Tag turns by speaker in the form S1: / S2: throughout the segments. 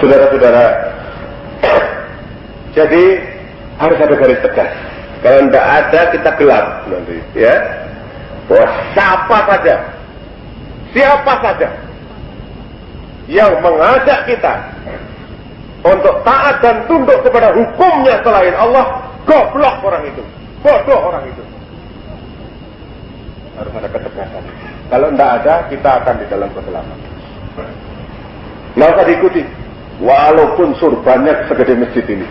S1: Saudara-saudara, jadi harus ada garis tegas. Kalau tidak ada, kita gelap nanti, ya. Bahwa siapa saja yang mengajak kita untuk taat dan tunduk kepada hukumnya selain Allah, goblok orang itu, bodoh orang itu. Harus ada ketegasan. Kalau tidak ada, kita akan di dalam kegelapan. Nggak usah diikuti, walaupun surbannya segede masjid ini.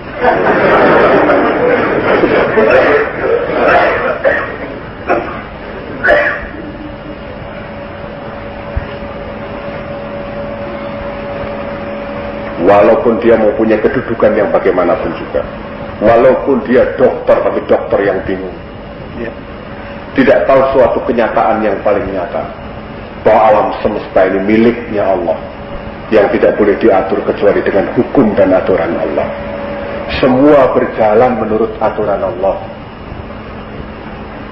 S1: Walaupun dia mempunyai kedudukan yang bagaimanapun juga, walaupun dia dokter tapi dokter yang bingung, ya. Tidak tahu suatu kenyataan yang paling nyata, bahwa alam semesta ini miliknya Allah, yang tidak boleh diatur kecuali dengan hukum dan aturan Allah. Semua berjalan menurut aturan Allah.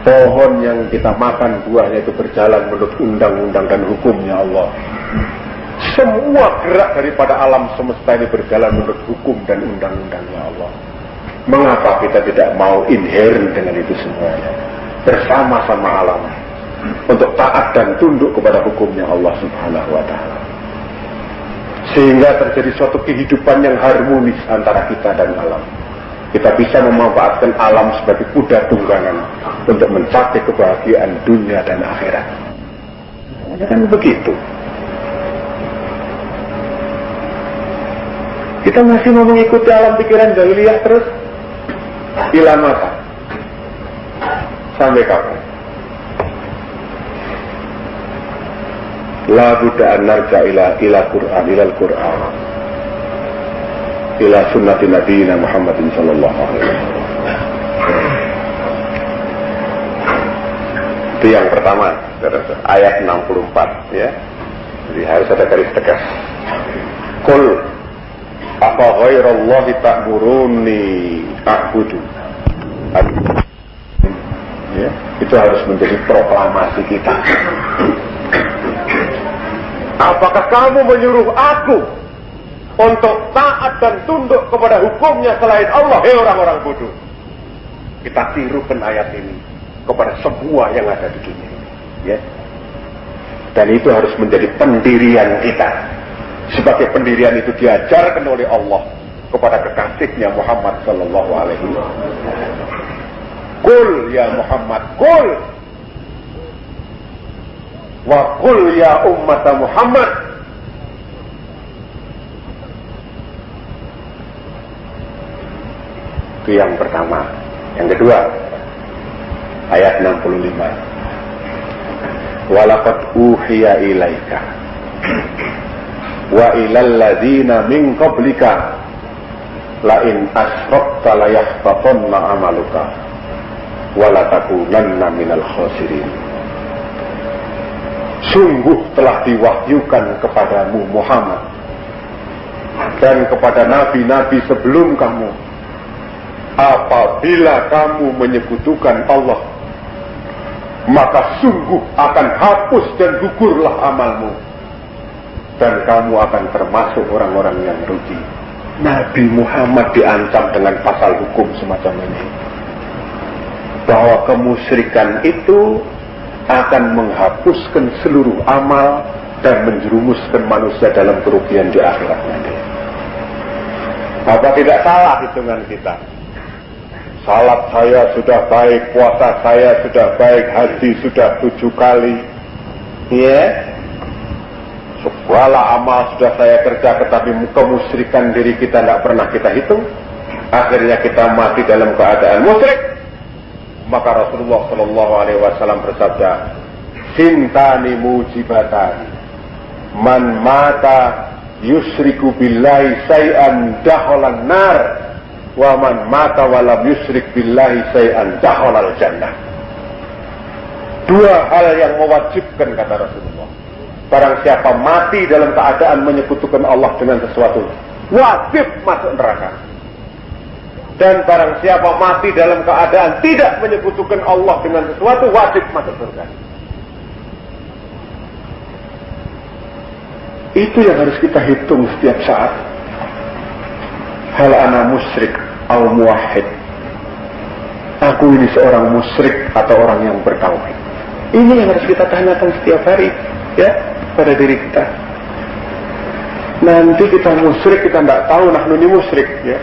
S1: Pohon yang kita makan buahnya itu berjalan menurut undang-undang dan hukumnya Allah. Semua gerak daripada alam semesta ini berjalan menurut hukum dan undang-undangnya Allah. Mengapa kita tidak mau inherent dengan itu semuanya, bersama-sama alam, untuk taat dan tunduk kepada hukumnya Allah Subhanahu wa Ta'ala, sehingga terjadi suatu kehidupan yang harmonis antara kita dan alam. Kita bisa memanfaatkan alam sebagai kuda tunggangan untuk mencapai kebahagiaan dunia dan akhirat. Ya kan begitu. Kita masih mau mengikuti alam pikiran jahiliyah terus, ila mata. Sampai kapan? La budda an narja ila Qur'an, ila al-Qur'an, ila sunnati nabiyina Muhammadin sallallahu alaihi wasallam. Itu yang pertama, ayat 64, ya. Jadi harus ada garis tegas. Qul apa ghairallahi ta'muruni a'budu. Ya, itu harus menjadi proklamasi kita. Apakah kamu menyuruh aku untuk taat dan tunduk kepada hukumnya selain Allah? Hei orang-orang bodoh. Kita tirukan ayat ini kepada semua yang ada di dunia, ya. Dan itu harus menjadi pendirian kita. Sebagai pendirian itu diajarkan oleh Allah kepada kekasihnya Muhammad sallallahu alaihi wasallam. Qul ya Muhammad, qul wa qul ya ummat Muhammad. Itu yang pertama. Yang kedua, ayat 65. Walaqad uhiya ilaika wa ilal ladzina min qablika la in asrakta la yahbatanna amaluka wa la takunanna minal khasirin. Sungguh telah diwahyukan kepadamu Muhammad dan kepada nabi-nabi sebelum kamu, apabila kamu menyekutukan Allah, maka sungguh akan hapus dan gugurlah amalmu, dan kamu akan termasuk orang-orang yang rugi. Nabi Muhammad diancam dengan pasal hukum semacam ini, bahwa kemusyrikan itu akan menghapuskan seluruh amal dan menjerumuskan manusia dalam kerugian di akhirat nanti. Apa tidak salah hitungan kita? Salat saya sudah baik, puasa saya sudah baik, haji sudah 7 kali, ya. Segala amal sudah saya kerja, tetapi kemusyrikan diri kita tidak pernah kita hitung. Akhirnya kita mati dalam keadaan musyrik. Maka Rasulullah Shallallahu Alaihi Wasallam bersabda, "Sintani mujibatan, man mata yusriku billahi say'an dakhalan nar, wa man mata walam yusrik billahi say'an dakhalal jannah." Dua hal yang mewajibkan, kata Rasulullah. Barang siapa mati dalam keadaan menyekutukan Allah dengan sesuatu, wajib masuk neraka. Dan barang siapa mati dalam keadaan tidak menyekutukan Allah dengan sesuatu, wajib masuk surga. Itu yang harus kita hitung setiap saat. Hal ana musyrik al muwahhid. Aku ini seorang musyrik atau orang yang bertauhid. Ini yang harus kita tanyakan setiap hari, ya, pada diri kita. Nanti kita musyrik, kita tidak tahu nahnu ini musyrik, ya.